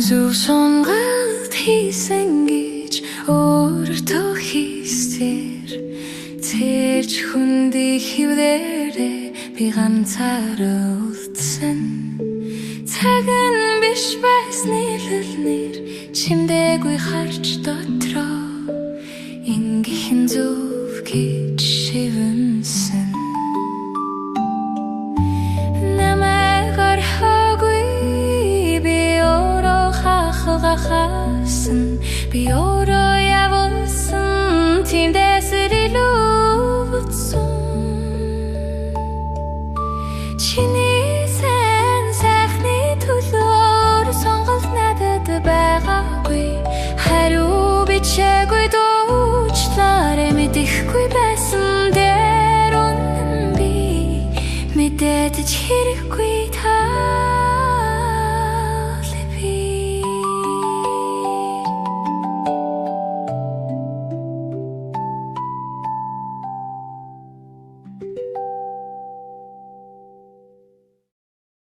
Зөв сонголт хийсэн гэж өөртөө хийсээр тэрч хүндий хөвдөрөө би ганцаараа үлдсэн. Цаг нь биш байсны лэлнэр чимдээгүй харж дотроо ингэхэн зөв гэж шивэнсэн. Намайг орхоогүй би өөрөө хахагахасан би өөрөө явуулсан тиймдээс илүүцсэн. Чиний сайн сайхны төлөөр сонголт надад байгаагүй. Хариу бичээгүй дуучлаарэ мэдэхгүй байсан дээр үнэн би мэдээж хэрэггүй та.